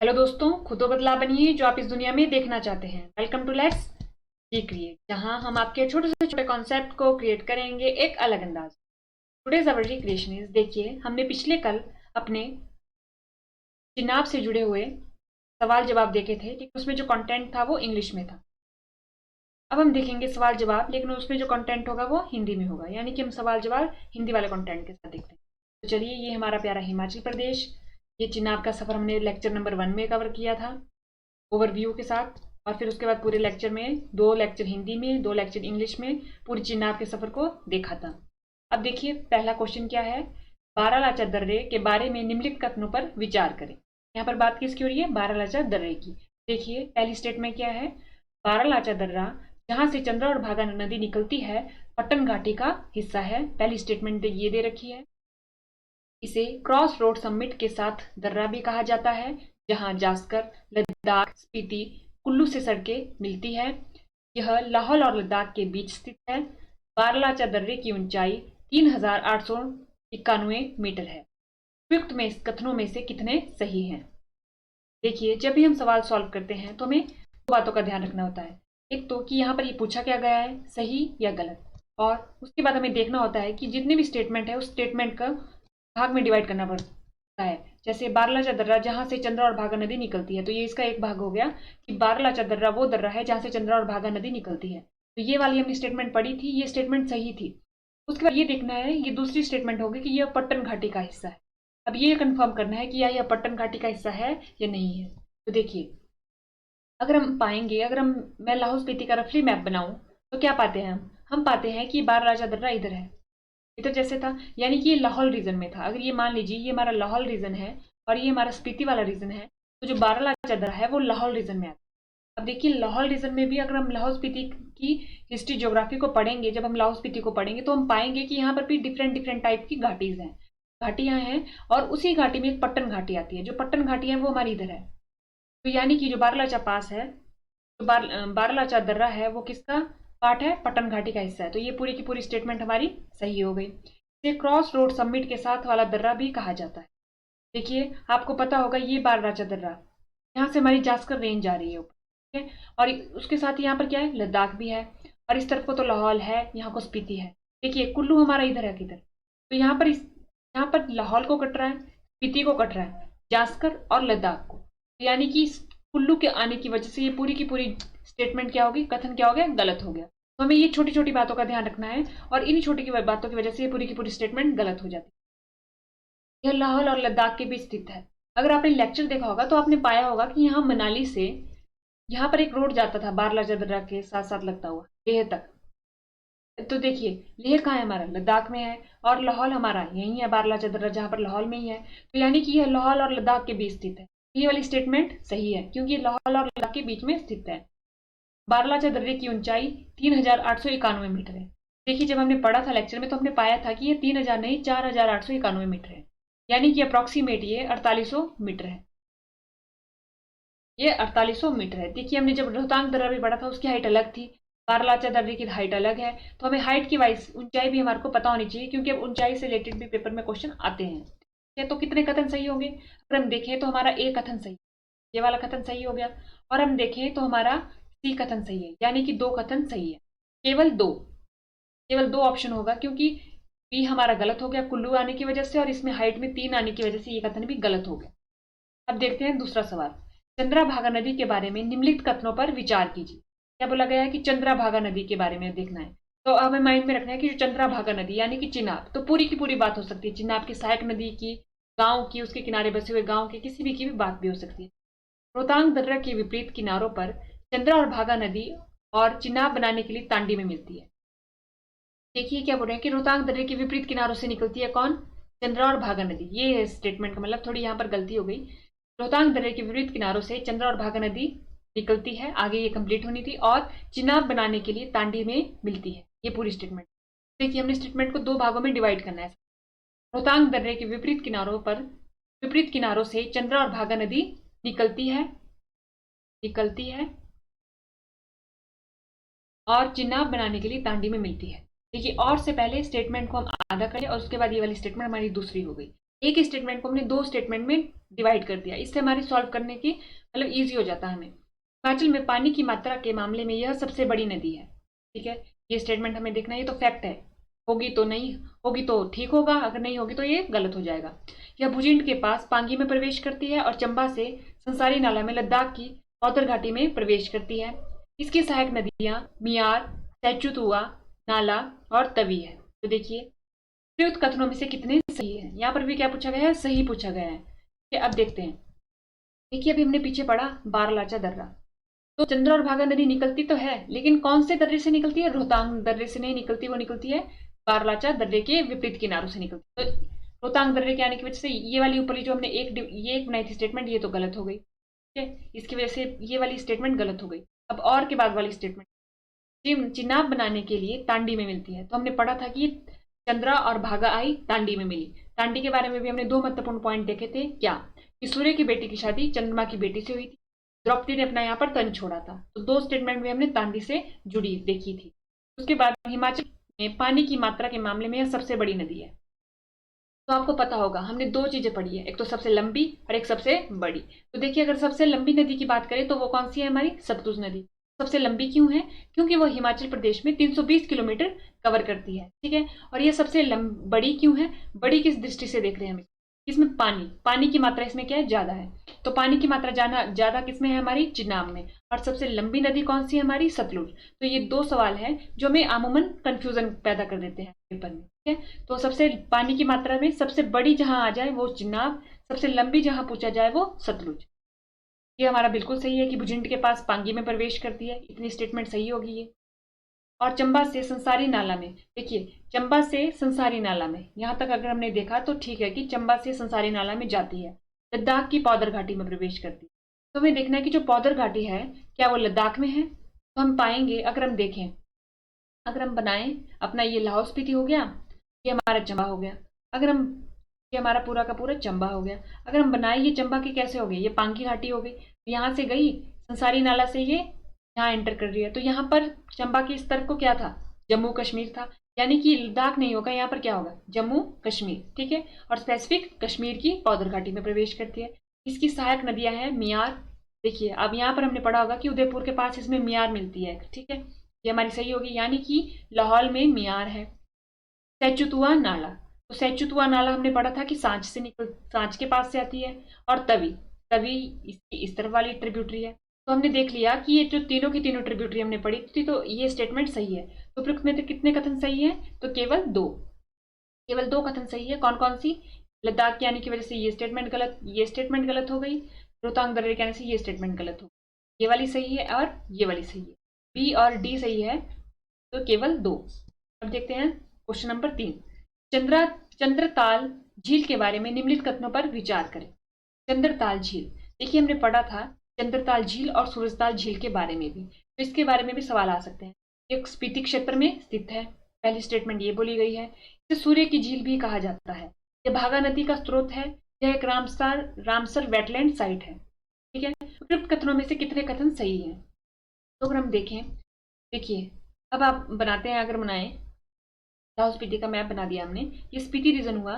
Hello दोस्तों, खुद बदलाव बनिए जो आप इस दुनिया में देखना चाहते हैं। वेलकम टू लेट्स क्रिएट, जहां हम आपके छोटे से छोटे कॉन्सेप्ट को क्रिएट करेंगे एक अलग अंदाज। टुडेज अवर रिक्रिएशन इज, देखिए हमने पिछले कल अपने चिनाब से जुड़े हुए सवाल जवाब देखे थे, लेकिन उसमें जो कंटेंट था वो इंग्लिश में था। अब हम देखेंगे सवाल जवाब, लेकिन उसमें जो कंटेंट होगा वो हिंदी में होगा, यानी कि हम सवाल जवाब हिंदी वाले कंटेंट के साथ देखते हैं। तो चलिए, ये हमारा प्यारा हिमाचल प्रदेश, ये चिनाब का सफर हमने लेक्चर नंबर 1 में कवर किया था ओवरव्यू के साथ, और फिर उसके बाद पूरे लेक्चर में 2 लेक्चर हिंदी में, 2 लेक्चर इंग्लिश में पूरी चिनाब के सफर को देखा था। अब देखिए पहला क्वेश्चन क्या है। बारालाचा दर्रे के बारे में निम्नलिखित कथनों पर विचार करें। यहाँ पर बात किसकी हो रही है? बारालाचा दर्रे की। देखिए पहली स्टेटमेंट क्या है। बारालाचा दर्रा जहां से चंद्रा और भागा नदी निकलती है, पट्टन घाटी का हिस्सा है। पहली स्टेटमेंट ये दे रखी है। इसे क्रॉस रोड समिट के साथ दर्रा भी कहा जाता है, जहां जास्कर, लद्दाख, स्पीति, कुल्लू से सड़कें मिलती है। यह लाहौल और लद्दाख के बीच स्थित है। बारलाचा दर्रे की ऊंचाई 3891 मीटर है। उपयुक्त में कथनों में से कितने सही हैं? देखिए, जब भी हम सवाल सॉल्व करते हैं तो हमें 2 बातों का ध्यान रखना होता है। एक तो कि यहाँ पर ये पूछा क्या गया है, सही या गलत, और उसके बाद हमें देखना होता है कि जितने भी स्टेटमेंट है उस स्टेटमेंट का भाग में डिवाइड करना पड़ता है। जैसे बारलाचा दर्रा जहां से चंद्रा और भागा नदी निकलती है, तो ये इसका एक भाग हो गया कि बारलाचा दर्रा वो दर्रा है जहां से चंद्रा और भागा नदी निकलती है। तो ये वाली हमने स्टेटमेंट पढ़ी थी, ये स्टेटमेंट सही थी। उसके बाद ये देखना है, ये दूसरी स्टेटमेंट होगी कि यह पट्टन घाटी का हिस्सा है। अब ये कंफर्म करना है कि यह पट्टन घाटी का हिस्सा है या नहीं है। तो देखिए, अगर हम पाएंगे, अगर मैं लाहौल स्पीति का रफली मैप बनाऊं, तो क्या पाते हैं हम पाते हैं कि बारलाचा दर्रा इधर है, इधर जैसे था, यानी कि ये लाहौल रीजन में था। अगर ये मान लीजिए ये हमारा लाहौल रीजन है और ये हमारा स्पीति वाला रीजन है, तो जो बारालाचा दर्रा है वो लाहौल रीजन में आता है। अब देखिए, लाहौल रीजन में भी अगर हम लाहौल स्पीति की हिस्ट्री ज्योग्राफी को पढ़ेंगे, जब हम लाहौल स्पीति को पढ़ेंगे तो हम पाएंगे कि यहाँ पर भी डिफरेंट डिफरेंट टाइप की घाटीज हैं, घाटियां हैं। और उसी घाटी में एक पट्टन घाटी आती है। जो पट्टन घाटी है वो हमारी इधर है। तो यानी कि जो बारालाचा पास है, जो बारालाचा दर्रा है, वो किसका पार्ट है? पट्टन घाटी का हिस्सा है। तो ये पूरी की पूरी स्टेटमेंट हमारी सही हो गई। इसे क्रॉस रोड समिट के साथ वाला दर्रा भी कहा जाता है। देखिए, आपको पता होगा ये बारालाचा दर्रा, यहाँ से हमारी जास्कर रेंज आ रही है ऊपर, ठीक है, और उसके साथ यहाँ पर क्या है? लद्दाख भी है, और इस तरफ को तो लाहौल है, यहाँ को स्पीति है। देखिए, कुल्लू हमारा इधर है, किधर? तो यहाँ पर लाहौल को कट रहा है, स्पीति को कट रहा है, जास्कर और लद्दाख को। तो यानी कि कुल्लू के आने की वजह से ये पूरी की पूरी स्टेटमेंट क्या होगी, कथन क्या हो गया? गलत हो गया। तो हमें ये छोटी छोटी बातों का ध्यान रखना है, और इन्हीं छोटी बातों की वजह से ये पूरी की पूरी स्टेटमेंट गलत हो जाती है। यह लाहौल और लद्दाख के बीच स्थित है। अगर आपने लेक्चर देखा होगा तो आपने पाया होगा कि यहाँ मनाली से यहाँ पर एक रोड जाता था बारलाचा दर्रा के साथ साथ लगता हुआ लेह तक। तो देखिए, लेह कहाँ है? हमारा लद्दाख में है, और लाहौल हमारा यही है, बारलाचा दर्रा जहाँ पर लाहौल में ही है। तो यानी कि यह लाहौल और लद्दाख के बीच स्थित है। ये वाली स्टेटमेंट सही है, क्योंकि लाहौल और लद्दाख के बीच में स्थित है। बारलाचा दर्रे की ऊंचाई 3891 मीटर है। देखिए, जब हमने पढ़ा था लेक्चर में तो हमने पाया था कि ये 3000 नहीं, 4891 मीटर है, यानी कि अप्रोक्सीमेट ये 4800 मीटर है। ये 4800 मीटर है। देखिए, हमने जब रोहतांग दर्रा भी पढ़ा था उसकी हाइट अलग थी, बारलाचा दर्रे की हाइट अलग है। तो हमें हाइट की वाइज ऊंचाई भी हमारे को पता होनी चाहिए, क्योंकि अब ऊंचाई से रिलेटेड भी पेपर में क्वेश्चन आते हैं। ठीक है, तो कितने कथन सही होंगे? अगर हम देखें तो हमारा ए कथन सही, ये वाला कथन सही हो गया। और हम देखें तो हमारा सी कथन सही है, यानी कि 2 कथन सही है। केवल दो ऑप्शन होगा, क्योंकि बी हमारा गलत हो गया कुल्लू आने की वजह से, और इसमें हाइट में 3 आने की वजह से ये कथन भी गलत हो गया। अब देखते हैं दूसरा सवाल। चंद्राभागा नदी के बारे में निम्नलिखित कथनों पर विचार कीजिए। क्या बोला गया है कि चंद्राभागा नदी के बारे में देखना है। तो हमें माइंड में रखना है कि जो चंद्राभागा नदी यानी कि चिनाब, तो पूरी की पूरी बात हो सकती है। चिनाब की सहायक नदी की, गांव की, उसके किनारे बसे हुए गांव के किसी भी की भी बात भी हो सकती है। रोहतांग दर्रा के विपरीत किनारों पर चंद्रा और भागा नदी और चिनाब बनाने के लिए तांडी में मिलती है। देखिए क्या बोल रहे हैं कि रोहतांग दर्रे के विपरीत किनारों से निकलती है कौन? चंद्रा और भागा नदी। ये स्टेटमेंट का मतलब थोड़ी यहाँ पर गलती हो गई। रोहतांग दर्रे के विपरीत किनारों से चंद्रा और भागा नदी निकलती है, आगे ये कंप्लीट होनी थी, और चिनाब बनाने के लिए तांडी में मिलती है। ये पूरी स्टेटमेंट। देखिए, हमने स्टेटमेंट को 2 भागों में डिवाइड करना है। रोहतांग दर्रे के विपरीत किनारों से चंद्रा और भागा नदी निकलती है और चिनाब बनाने के लिए तांडी में मिलती है। देखिए, और से पहले स्टेटमेंट को हम आधा करें और उसके बाद ये वाली स्टेटमेंट हमारी दूसरी हो गई। एक स्टेटमेंट को हमने दो स्टेटमेंट में डिवाइड कर दिया, इससे हमारे सॉल्व करने की मतलब ईजी हो जाता है हमें। हिमाचल में पानी की मात्रा के मामले में यह सबसे बड़ी नदी है। ठीक है, ये स्टेटमेंट हमें देखना है, ये तो फैक्ट है, होगी तो नहीं होगी तो ठीक होगा, अगर नहीं होगी तो ये गलत हो जाएगा। यह भुजिंड के पास पांगी में प्रवेश करती है और चंबा से संसारी नाला में लद्दाख की औदर घाटी में प्रवेश करती है। इसकी सहायक नदियां मियार, सेचुतुआ नाला और तवी है। तो देखिए प्रयुक्त कथनों में से कितने सही है, यहाँ पर भी क्या पूछा गया है, सही पूछा गया है। कि अब देखते हैं, देखिए अभी हमने पीछे पढ़ा बारलाचा दर्रा, तो चंद्रा और भागा नदी निकलती तो है, लेकिन कौन से दर्रे से निकलती है, रोहतांग दर्रे से नहीं निकलती, वो निकलती है बारलाचा दर्रे के विपरीत किनारों से निकलती है। तो रोहतांग दर्रे के आने की वजह से ये वाली ऊपरी जो हमने एक बनाई थी स्टेटमेंट, ये तो गलत हो गई। ठीक है, इसकी वजह से ये वाली स्टेटमेंट गलत हो गई। अब और के बाद वाली स्टेटमेंट चिनाब बनाने के लिए तांडी में मिलती है, तो हमने पढ़ा था कि चंद्रा और भागा आई तांडी में मिली। तांडी के बारे में भी हमने दो महत्वपूर्ण पॉइंट देखे थे, क्या कि सूर्य की बेटी की शादी चंद्रमा की बेटी से हुई थी, द्रौपदी ने अपना यहाँ पर तन छोड़ा था। तो दो स्टेटमेंट में हमने तांडी से जुड़ी देखी थी। उसके बाद हिमाचल में पानी की मात्रा के मामले में यह सबसे बड़ी नदी है। तो आपको पता होगा हमने दो चीजें पढ़ी है, एक तो सबसे लंबी और एक सबसे बड़ी। तो देखिए अगर सबसे लंबी नदी की बात करें तो वो कौन सी है, हमारी सतलुज नदी। सबसे लंबी क्यों है, क्योंकि वो हिमाचल प्रदेश में 320 किलोमीटर कवर करती है। ठीक है, और ये सबसे बड़ी क्यों है, बड़ी किस दृष्टि से देख रहे हैं हम, इसमें पानी की मात्रा इसमें क्या है, ज्यादा है। तो पानी की मात्रा ज्यादा किसमें है, हमारी चिनाब में। और सबसे लंबी नदी कौन सी है, हमारी सतलुज। तो ये दो सवाल है जो हमें अमूमन कंफ्यूजन पैदा कर देते हैं पेपर में। ठीक है, तो सबसे पानी की मात्रा में सबसे बड़ी जहां आ जाए वो चिनाब, सबसे लंबी जहां पूछा जाए वो सतलुज। ये हमारा बिल्कुल सही है कि भुजिंड के पास पांगी में प्रवेश करती है, इतनी स्टेटमेंट सही होगी ये। और चंबा से संसारी नाला में, देखिए चंबा से संसारी नाला में, यहां तक अगर हमने देखा तो ठीक है कि चंबा से संसारी नाला में जाती है, लद्दाख की पौधर घाटी में प्रवेश करती है। तो हमें देखना है कि जो पौधर घाटी है क्या वो लद्दाख में है। तो हम पाएंगे, अगर हम देखें, अगर हम बनाएं अपना, ये लाहौल स्पीति हो गया, ये हमारा चंबा हो गया, अगर हम, ये हमारा पूरा का पूरा चंबा हो गया। अगर हम बनाए ये चंबा के कैसे हो गए, ये पांगी घाटी हो गई, यहां से गई संसारी नाला से ये यहाँ एंटर कर रही है। तो यहाँ पर चंबा की इस तरफ को क्या था, जम्मू कश्मीर था, यानी कि लद्दाख नहीं होगा, यहाँ पर क्या होगा, जम्मू कश्मीर। ठीक है, और स्पेसिफिक कश्मीर की पौधर घाटी में प्रवेश करती है। इसकी सहायक नदियां हैं मियार। देखिए अब यहाँ पर हमने पढ़ा होगा कि उदयपुर के पास इसमें मियार मिलती है। ठीक है, ये हमारी सही होगी, यानी कि लाहौल में मियार है। सेचुतुआ नाला, तो सेचुतुआ नाला हमने पढ़ा था कि सांच के पास से आती है। और तवी, तवी इसकी इस तरफ वाली ट्रिब्यूटरी है। तो हमने देख लिया कि ये जो तीनों की तीनों ट्रिब्यूटरी हमने पढ़ी थी, तो ये स्टेटमेंट सही है। तो उपयुक्त में तो कितने कथन सही है, तो केवल दो कथन सही है। कौन कौन सी, लद्दाख के आने की वजह से ये स्टेटमेंट गलत हो गई, रोहतांग दर्रे के आने से ये स्टेटमेंट गलत हो गई। ये वाली सही है और ये वाली सही है, बी और डी सही है, तो केवल दो। अब देखते हैं क्वेश्चन नंबर 3, चंद्रताल झील के बारे में निम्नलिखित कथनों पर विचार करें। चंद्रताल झील, देखिए हमने पढ़ा था चंद्रताल झील और सूरजताल झील के बारे में भी, तो इसके बारे में भी सवाल आ सकते हैं। एक स्पीति क्षेत्र में स्थित है, पहली स्टेटमेंट ये बोली गई है। इसे सूर्य की झील भी कहा जाता है। यह भागा नदी का स्रोत है। यह एक रामसर वेटलैंड साइट है। ठीक है, उपयुक्त कथनों में से कितने कथन सही है, तो अगर हम देखें, देखिए अब आप बनाते हैं, अगर बनाए लाहौल स्पीति का मैप बना दिया हमने, ये स्पीति रीजन हुआ।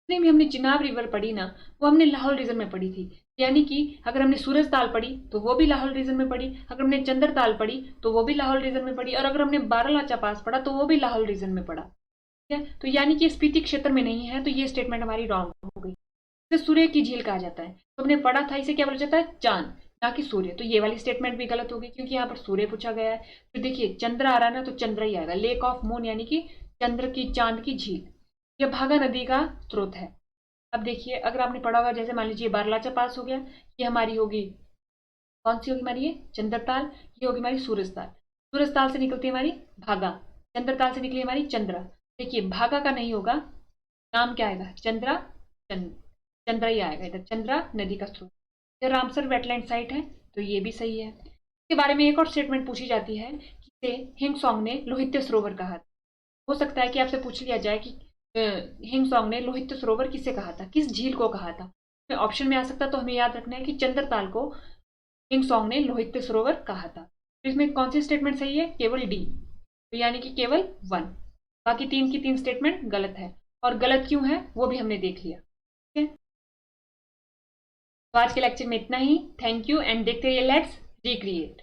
जितने भी हमने चिनाब रिवर पढ़ी ना, वो हमने लाहौल रीजन में पढ़ी थी। यानी कि अगर हमने सूरज ताल पढ़ी तो वो भी लाहौल रीजन में पढ़ी, अगर हमने चंद्र ताल पढ़ी तो वो भी लाहौल रीजन में पढ़ी, और अगर हमने बारालाचा पास पढ़ा तो वो भी लाहौल रीजन में पढ़ा। ठीक है, तो यानी कि स्पीति क्षेत्र में नहीं है, तो ये स्टेटमेंट हमारी रॉन्ग हो गई। इसे सूर्य की झील कहा जाता है, तो हमने पढ़ा था इसे क्या बोला जाता है, चांद, ना कि सूर्य। तो ये वाली स्टेटमेंट भी गलत होगी, क्योंकि यहाँ पर सूर्य पूछा गया है। तो देखिए चंद्र आ रहा है ना, तो चंद्र ही आएगा, लेक ऑफ मून, यानी कि चंद्र की, चांद की झील। यह भागा नदी का स्रोत है। अब देखिए अगर आपने पढ़ा होगा, जैसे मान लीजिए बारलाचा पास हो गया, ये हमारी होगी, कौन सी होगी हमारी, ये चंद्रताल, ये होगी हमारी सूरजताल। सूरजताल से निकलती है हमारी भागा, चंद्रताल से निकली हमारी चंद्रा। देखिए भागा का नहीं होगा, नाम क्या आएगा, चंद्रा, चंद्रा ही आएगा इधर, चंद्रा नदी का स्रोत। ये रामसर वेटलैंड साइट है, तो ये भी सही है। इसके बारे में एक और स्टेटमेंट पूछी जाती है कि इसे हिंगसोंग ने लोहित्य सरोवर कहा। हो सकता है कि आपसे पूछ लिया जाए कि हिंगसोंग ने लोहित्य सरोवर किसे कहा था, किस झील को कहा था। ऑप्शन में आ सकता, तो हमें याद रखना है कि चंद्रताल को हिंगसोंग ने लोहित्य सरोवर कहा था। तो इसमें कौन सी स्टेटमेंट सही है, केवल डी, तो यानी कि केवल 1। बाकी 3 की 3 स्टेटमेंट गलत है, और गलत क्यों है वो भी हमने देख लिया। ठीक तो आज के लेक्चर में इतना ही। थैंक यू एंड देखते रहिए लेट्स रिक्रिएट।